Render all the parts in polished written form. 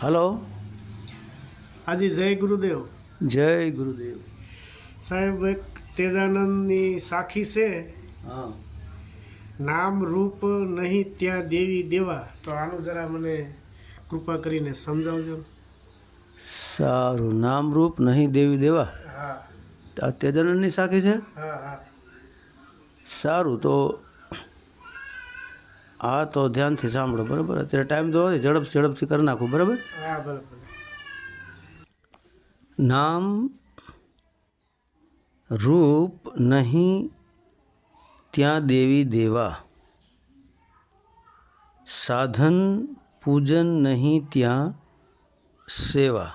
Hello. હાજી જય ગુરુદેવ. જય ગુરુદેવ. સાહેબ એક તેજાનંદની સાખી છે, હા. નામ રૂપ નહીં ત્યાં દેવી દેવા. તો આનું જરા મને કૃપા કરીને સમજાવજો. સારું. નામ રૂપ નહીં દેવી દેવા. હા આ તેજાનંદની સાખી છે. હા હા સારું. તો હા, તો ધ્યાનથી સાંભળો. બરાબર. અત્યારે ટાઈમ તો હોય, ઝડપથી કરી નાખું. બરાબર. હા બરાબર. નામ રૂપ નહીં ત્યાં દેવી દેવા, સાધન પૂજન નહીં ત્યાં સેવા.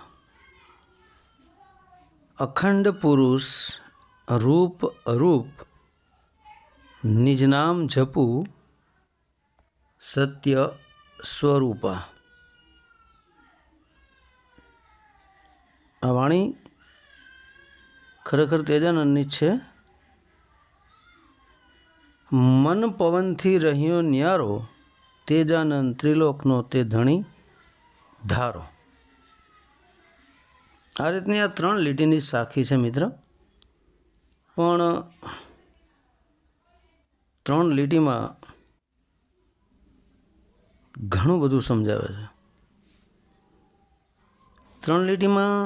અખંડ પુરુષ રૂપ અરૂપ, નિજ નામ જપું સત્ય સ્વરૂપા. આ વાણી ખરેખર તેજાનંદની છે. મન પવનથી રહ્યો ન્યારો, તેજાનંદ ત્રિલોકનો તે ધણી ધારો. આ રીતની આ 3 લીટીની સાખી છે મિત્ર. પણ 3 લીટીમાં ઘણું બધું સમજાવે છે. 3 લીટીમાં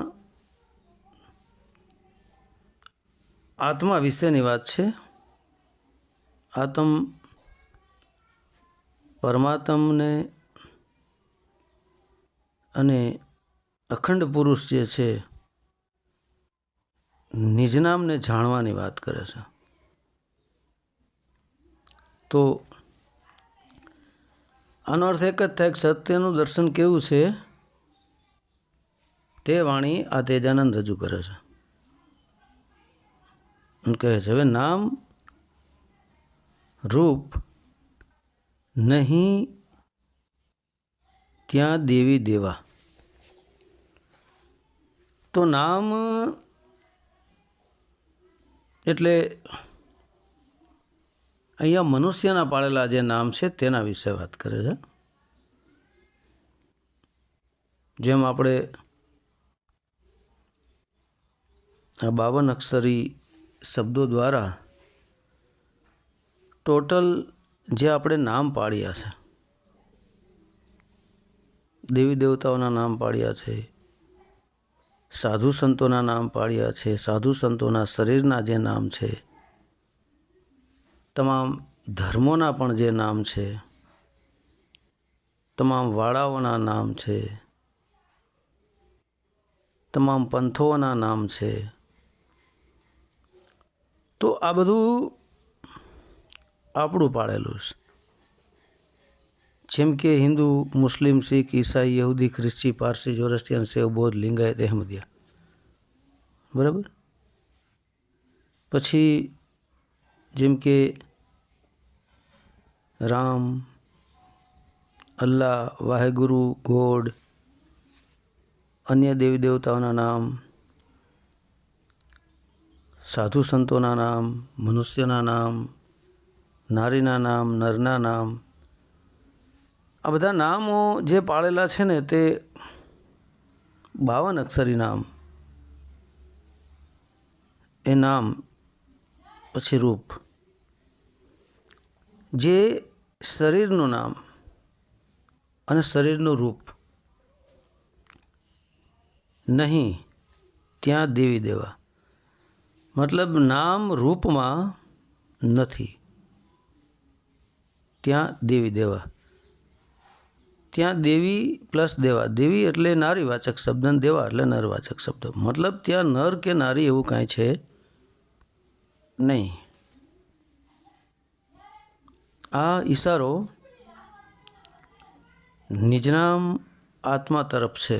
આત્મા વિશેની વાત છે. આત્મ પરમાત્મને અને અખંડ પુરુષ જે છે નિજ નામને જાણવાની વાત કરે છે. તો આનો અર્થ એક જ થાય કે સત્યનું દર્શન કેવું છે તે વાણી આ તેજાનંદ રજૂ કરે છે. કહે છે હવે નામ રૂપ નહીં ત્યાં દેવી દેવા. તો નામ એટલે અહીંયા મનુષ્યના પાળેલા જે નામ છે તેના વિશે વાત કરે છે. જેમ આપણે આ 52 અક્ષરી શબ્દો દ્વારા ટોટલ જે આપણે નામ પાડ્યા છે, દેવી દેવતાઓના નામ પાડ્યા છે, સાધુ સંતોના નામ પાડ્યા છે, સાધુ સંતોના શરીરના જે નામ છે, તમામ ધર્મોના પણ જે નામ છે, તમામ વાળાઓના નામ છે, તમામ પંથોના નામ છે. તો આ બધું આપણું પાડેલું છે. જેમ કે હિન્દુ, મુસ્લિમ, શીખ, ઈસાઈ, યહૂદી, ખ્રિસ્તી, પારસી, જોરસ્ટિયન, શૈવ, બૌદ્ધ, લિંગાયત, અહેમદિયા. બરાબર. પછી જેમ કે રામ, અલ્લાહ, વાહેગુરુ, ગોડ, અન્ય દેવી દેવતાઓના નામ, સાધુ સંતોના નામ, મનુષ્યના નામ, નારીના નામ, નરના નામ. આ બધા નામો જે પાળેલા છે ને તે 52 અક્ષરી નામ. એ નામ પછી રૂપ, જે શરીરનું નામ અને શરીરનું રૂપ નહીં ત્યાં દેવી દેવા. મતલબ નામ રૂપમાં નથી ત્યાં દેવી દેવા. ત્યાં દેવી પ્લસ દેવા. દેવી એટલે નારીવાચક શબ્દ અને દેવા એટલે નરવાચક શબ્દ. મતલબ ત્યાં નર કે નારી એવું કાંઈ છે નહીં. આ ઈશારો નિજનામ આત્મા તરફ છે.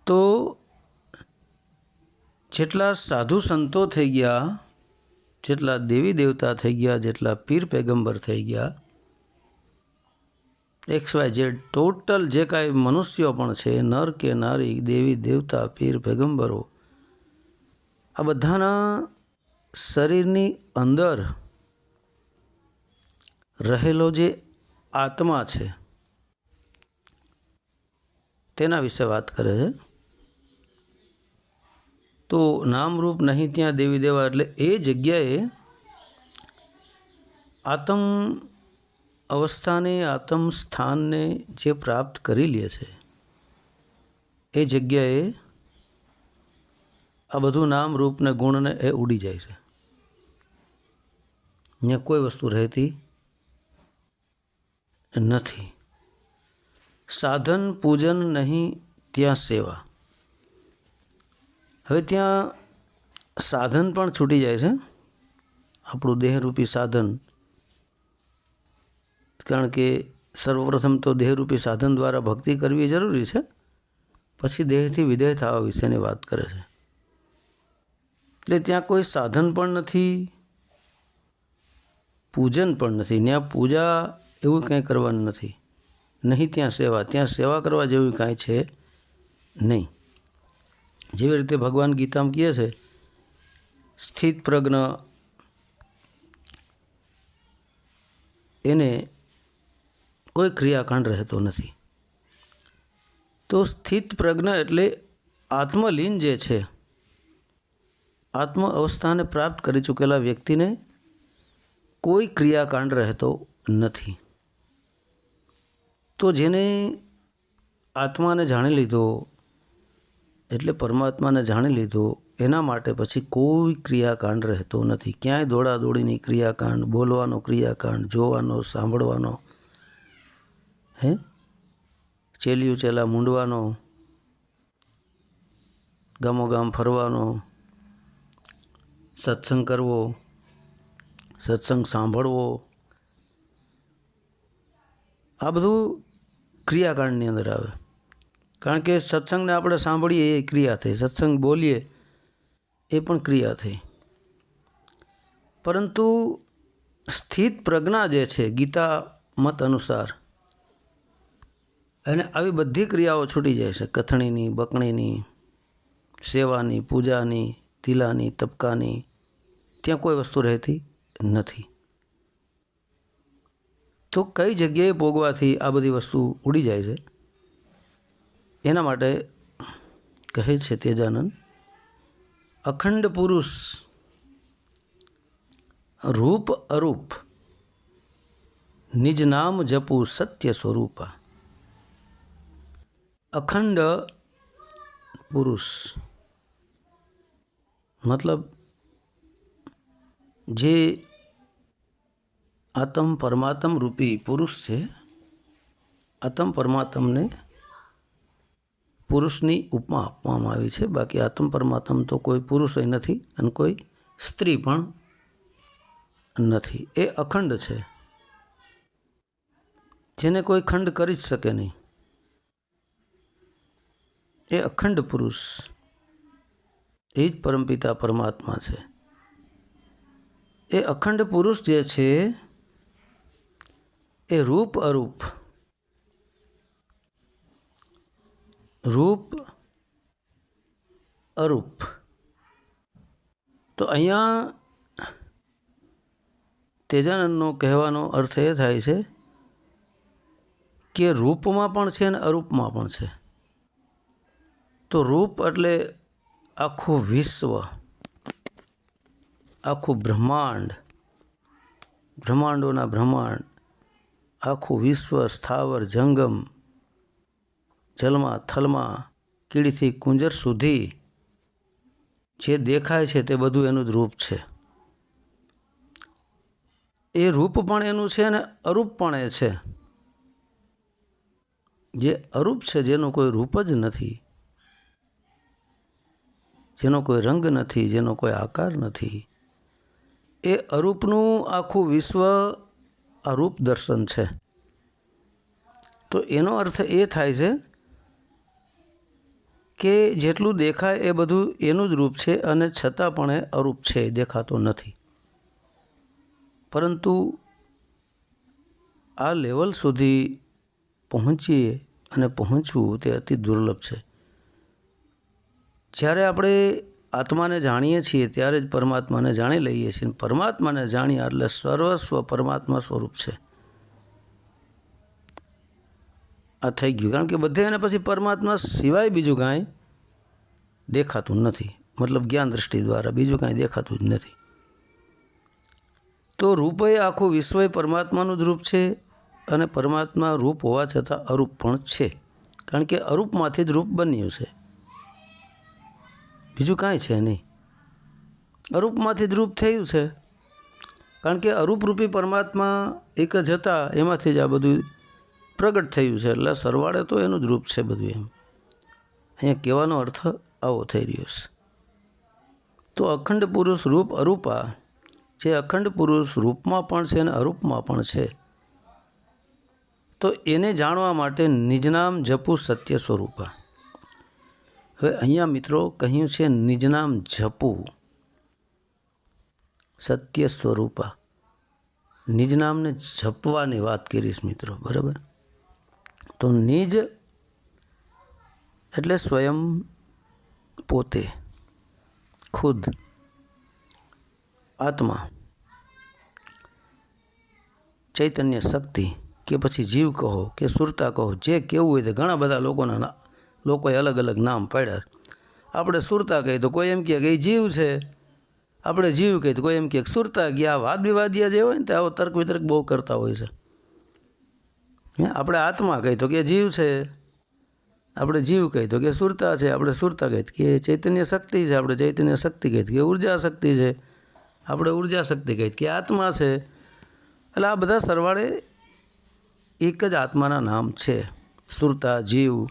તો જેટલા સાધુ સંતો થઈ ગયા, જેટલા દેવી દેવતા થઈ ગયા, જેટલા પીર પેગમ્બર થઈ ગયા, XYZ ટોટલ જે કાંઈ મનુષ્યો પણ છે, નર કે નારી, દેવી દેવતા, પીર પેગમ્બરો, આ બધાના શરીરની અંદર રહેલો જે આત્મા છે તેના વિશે વાત કરે છે. તો નામરૂપ નહીં ત્યાં દેવી દેવા એટલે એ જગ્યાએ આત્મ અવસ્થાને આત્મ સ્થાનને જે પ્રાપ્ત કરી લે છે એ જગ્યાએ આ બધું નામ રૂપ ને ગુણને એ ઉડી જાય છે. અહીંયા કોઈ વસ્તુ રહેતી નથી. સાધન પૂજન નહીં ત્યાં સેવા. હવે ત્યાં સાધન પણ છૂટી જાય છે, આપણું દેહરૂપી સાધન. કારણ કે સર્વપ્રથમ તો દેહરૂપી સાધન દ્વારા ભક્તિ કરવી જરૂરી છે, પછી દેહથી વિદેહ થવા વિશેની વાત કરે છે. એટલે ત્યાં કોઈ સાધન પણ નથી, પૂજન પણ નથી. ત્યાં પૂજા એવું કંઈ કરવાનું નથી. નહીં ત્યાં સેવા કરવા જેવું કાંઈ છે નહીં. જેવી રીતે ભગવાન ગીતામાં કહે છે, સ્થિત પ્રજ્ઞ એને કોઈ ક્રિયાકાંડ રહેતો નથી. તો સ્થિત પ્રજ્ઞ એટલે આત્મલીન જે છે, આત્મ અવસ્થાને પ્રાપ્ત કરી ચૂકેલા વ્યક્તિને કોઈ ક્રિયાકાંડ રહેતો નથી. તો જેને આત્માને જાણી લીધો એટલે પરમાત્માને જાણી લીધો, એના માટે પછી કોઈ ક્રિયાકાંડ રહેતો નથી. ક્યાંય દોડાદોડીની ક્રિયાકાંડ, બોલવાનો ક્રિયાકાંડ, જોવાનો, સાંભળવાનો, ચેલિયું ચેલા મૂંડવાનો, ગામોગામ ફરવાનો, સત્સંગ કરવો, સત્સંગ સાંભળવો, આ બધું ક્રિયાકાંડની અંદર આવે. કારણ કે સત્સંગને આપણે સાંભળીએ એ ક્રિયા થઈ, સત્સંગ બોલીએ એ પણ ક્રિયા થઈ. પરંતુ સ્થિત પ્રજ્ઞા જે છે ગીતા મત અનુસાર, અને આવી બધી ક્રિયાઓ છૂટી જાય છે. કથણીની, બકણીની, સેવાની, પૂજાની, તિલાની, તબકાની, ત્યાં કોઈ વસ્તુ રહેતી નથી. તો કઈ જગ્યાએ ભોગવાથી આ બધી વસ્તુ ઉડી જાય છે? એના માટે કહે છે તેજાનંદ, અખંડ પુરુષ રૂપ અરૂપ નિજ નામ જપું સત્ય સ્વરૂપા. અખંડ પુરુષ મતલબ જે આત્મ પરમાત્મ રૂપી પુરુષ છે. આત્મ પરમાત્મને પુરુષની ઉપમા આપવામાં આવી છે. બાકી આત્મ પરમાત્મ તો કોઈ પુરુષ નથી અને કોઈ સ્ત્રી પણ નથી. એ અખંડ છે, જેને કોઈ ખંડ કરી જ શકે નહીં. એ અખંડ પુરુષ, એ જ પરમપિતા પરમાત્મા છે. એ અખંડ પુરુષ જે છે એ રૂપ અરૂપ, રૂપ અરૂપ. તો અહીંયા તેજાનંદનો કહેવાનો અર્થ એ થાય છે કે રૂપમાં પણ છે અને અરૂપમાં પણ છે. તો રૂપ એટલે આખું વિશ્વ, આખું બ્રહ્માંડ, બ્રહ્માંડોના બ્રહ્માંડ, આખું વિશ્વ, સ્થાવર જંગમ, જલમાં થલમાં, કીડીથી કુંજર સુધી જે દેખાય છે તે બધું એનું જ રૂપ છે. એ રૂપ પણ એનું છે અને અરૂપ પણ એ છે. જે અરૂપ છે, જેનું કોઈ રૂપ જ નથી, જેનો કોઈ રંગ નથી, જેનો કોઈ આકાર નથી, એ અરૂપનું આખું વિશ્વ આ રૂપ દર્શન છે. તો એનો અર્થ એ થાય છે કે જેટલું દેખાય એ બધું એનું જ રૂપ છે અને છતાં પણ એ અરૂપ છે, દેખાતો નથી. પરંતુ આ લેવલ સુધી પહોંચીએ અને પહોંચવું તે અતિ દુર્લભ છે. જ્યારે આપણે આત્માને જાણીએ છીએ ત્યારે જ પરમાત્માને જાણી લઈએ છીએ. પરમાત્માને જાણ્યા એટલે સર્વસ્વ પરમાત્મા સ્વરૂપ છે. આ થઈ ગયું, કારણ કે બધે એને પછી પરમાત્મા સિવાય બીજું કાંઈ દેખાતું નથી, મતલબ જ્ઞાન દૃષ્ટિ દ્વારા બીજું કાંઈ દેખાતું જ નથી. તો રૂપે આખું વિશ્વ પરમાત્માનું જ રૂપ છે, અને પરમાત્મા રૂપ હોવા છતાં અરૂપ પણ છે, કારણ કે અરૂપમાંથી જ રૂપ બન્યું છે, બીજું કાંઈ છે નહીં. અરૂપમાંથી જ રૂપ થયું છે, કારણ કે અરૂપરૂપી પરમાત્મા એક જ હતા, એમાંથી જ આ બધું પ્રગટ થયું છે, એટલે સરવાળે તો એનું જ રૂપ છે બધું. એમ અહીંયા કહેવાનો અર્થ આવો થઈ રહ્યો છે. તો અખંડ પુરુષ રૂપ અરૂપા, જે અખંડ પુરુષ રૂપમાં પણ છે અને અરૂપમાં પણ છે, તો એને જાણવા માટે નિજનામ જપું સત્ય સ્વરૂપા. હવે અહીંયા મિત્રો કહ્યું છે નિજનામ જપું સત્ય સ્વરૂપા. નિજનામને જપવાની વાત કરીશ મિત્રો, બરાબર. તો નિજ એટલે સ્વયં, પોતે, ખુદ, આત્મા, ચૈતન્ય શક્તિ, કે પછી જીવ કહો કે સુરતા કહો, જે કેવું હોય તો ઘણા બધા લોકોએ અલગ અલગ નામ પાડ્યા. આપણે સુરતા કહીએ તો કોઈ એમ કહે કે એ જીવ છે, આપણે જીવ કહીએ તો કોઈ એમ કહે સુરતા. કે આ વાદ વિવાદિયા જે હોય ને તે આવો તર્ક વિતર્ક બહુ કરતા હોય છે. આપણે આત્મા કહીએ તો કે જીવ છે, આપણે જીવ કહીએ તો કે સુરતા છે, આપણે સુરતા કહીએ કે ચૈતન્ય શક્તિ છે, આપણે ચૈતન્ય શક્તિ કહીએ કે ઉર્જા શક્તિ છે, આપણે ઉર્જા શક્તિ કહીએ કે આત્મા છે. એટલે આ બધા સરવાળે એક જ આત્માના નામ છે, સુરતા, જીવ,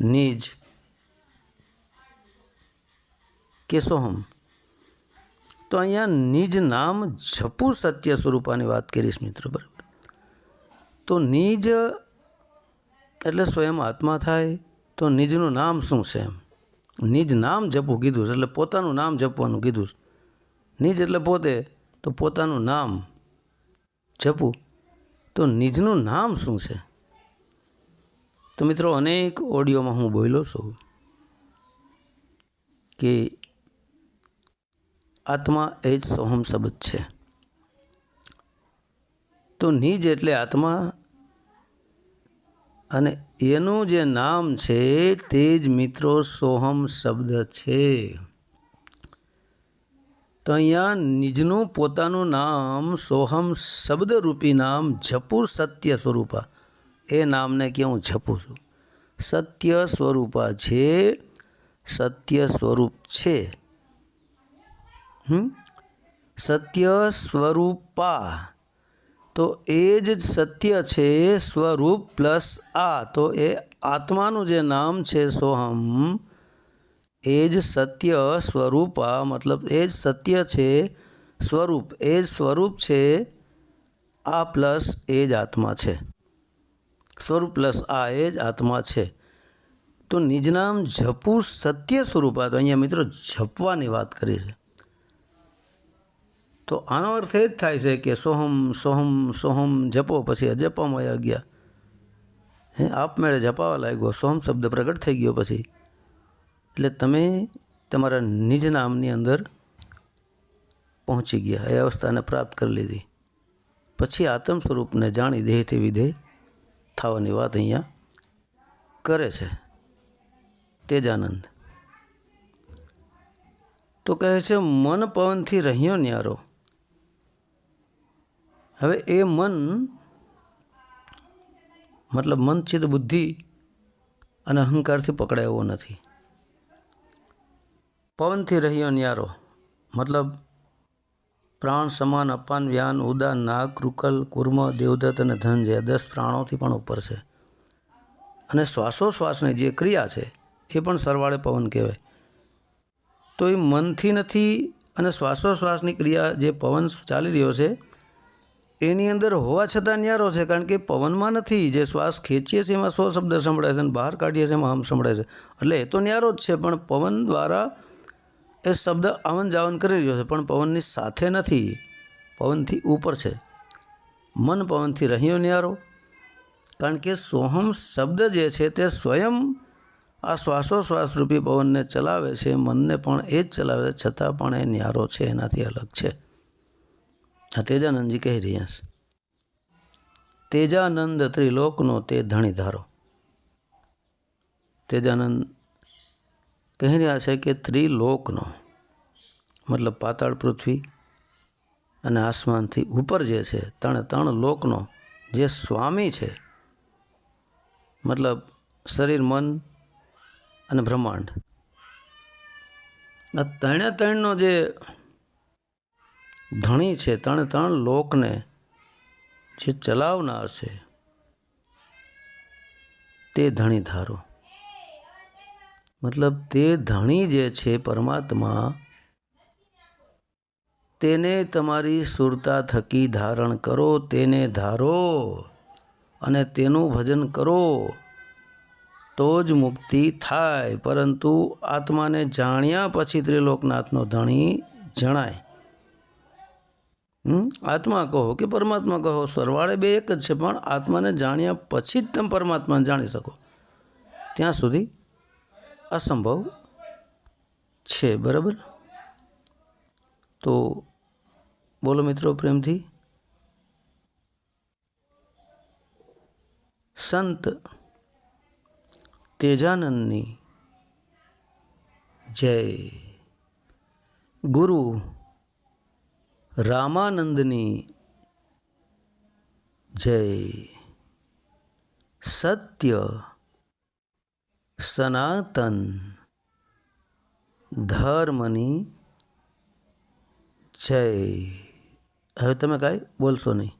નિજ કે સોહમ. તો અહીંયા નિજ નામ જપું સત્ય સ્વરૂપાની વાત કરીશ મિત્રો, બરાબર. તો નિજ એટલે સ્વયં આત્મા થાય, તો નિજનું નામ શું છે? એમ નિજ નામ જપવું કીધું છે, એટલે પોતાનું નામ જપવાનું કીધું છે. નિજ એટલે પોતે, તો પોતાનું નામ જપવું. તો નિજનું નામ શું છે? તો મિત્રો અનેક ઓડિયોમાં હું બોલ્યો છું કે આત્મા એ જ સોહમ શબ્દ છે. તો નિજ એટલે આત્મા, અને એનું જે નામ છે તે જ મિત્રો સોહમ શબ્દ છે. તો અહીંયા નિજનું પોતાનું નામ સોહમ શબ્દરૂપી નામ જપું સત્ય સ્વરૂપા, એ નામને કે હું જપું છું. સત્ય સ્વરૂપા છે, સત્ય સ્વરૂપ છે. સત્ય સ્વરૂપા, તો એ જ સત્ય છે, સ્વરૂપ પ્લસ આ, તો એ આત્માનું જે નામ છે સોહમ, એ જ સત્ય સ્વરૂપા, મતલબ એ જ સત્ય છે, સ્વરૂપ એ જ સ્વરૂપ છે, આ પ્લસ એ જ આત્મા છે. સ્વરૂપ પ્લસ આ એ જ આત્મા છે. તો નિજનામ જપું સત્ય સ્વરૂપા, તો અહીંયા મિત્રો જપવાની વાત કરી છે. તો આનો અર્થ એ જ થાય છે કે સોહમ સોહમ સોહમ જપો, પછી અજપામાં ગયા, આપમેળે જપાવા લાગ્યો, સોહમ શબ્દ પ્રગટ થઈ ગયો પછી, એટલે તમે તમારા નિજ નામની અંદર પહોંચી ગયા, એ અવસ્થાને પ્રાપ્ત કરી લીધી. પછી આત્મ સ્વરૂપને જાણી દેહથી વિધેય થવાની વાત અહીંયા કરે છે તેજાનંદ. તો કહે છે મન પવનથી રહ્યો ન્યારો. હવે એ મન મતલબ મન ચિત્ત બુદ્ધિ અને અહંકારથી પકડાયો નથી. પવનથી રહ્યો ન્યારો મતલબ પ્રાણ, સમાન, અપાન, વ્યાન, ઉદાન, નાગ, કૃકલ, કુર્મ, દેવદત્ત અને ધનંજય 10 પ્રાણોથી પણ ઉપર છે. અને શ્વાસોશ્વાસની જે ક્રિયા છે એ પણ સરવાળે પવન કહેવાય. તો એ મનથી નથી, અને શ્વાસોશ્વાસની ક્રિયા જે પવન ચાલી રહ્યો છે એની અંદર હોવા છતાં ન્યારો છે, કારણ કે પવનમાં નથી. જે શ્વાસ ખેંચીએ છીએ એમાં 100 શબ્દ સંભળાય છે, અને બહાર કાઢીએ છીએ એમાં આમ સંભળાય છે, એટલે એ તો ન્યારો જ છે. પણ પવન દ્વારા એ શબ્દ આવન જાવન કરી રહ્યો છે, પણ પવનની સાથે નથી, પવનથી ઉપર છે. મન પવનથી રહ્યો ન્યારો, કારણ કે સોહમ શબ્દ જે છે તે સ્વયં આ શ્વાસોશ્વાસરૂપી પવનને ચલાવે છે, મનને પણ એ જ ચલાવે છે, છતાં પણ એ ન્યારો છે, એનાથી અલગ છે. આ તેજાનંદજી કહી રહ્યા છે. તેજાનંદ ત્રિલોકનો તે ધણી ધારો. તેજાનંદ કહી રહ્યા છે કે ત્રિલોકનો મતલબ પાતાળ પૃથ્વી અને આસમાનથી ઉપર જે છે ત્રણ લોકનો જે સ્વામી છે, મતલબ શરીર, મન અને બ્રહ્માંડ, આ ત્રણનો જે ધણી છે, ત્રણ લોકને જે ચલાવનાર છે તે ધણી ધારો. મતલબ તે ધણી જે છે પરમાત્મા, તેને તમારી સુરતા થકી ધારણ કરો, તેને ધારો અને તેનું ભજન કરો તો જ મુક્તિ થાય. પરંતુ આત્માને જાણ્યા પછી ત્રિલોકનાથનો ધણી જણાય. આત્મા કહો કે પરમાત્મા કહો, સરવાળે બે એક જ છે, પણ આત્માને જાણ્યા પછી જ તમે પરમાત્માને જાણી શકો, ત્યાં સુધી અસંભવ છે. બરાબર? તો બોલો મિત્રો પ્રેમથી, સંત તેજાનંદની જય, ગુરુ રામાનંદની જય, સત્ય સનાતન ધર્મની જય. હવે તમે કાંઈ બોલશો નહીં.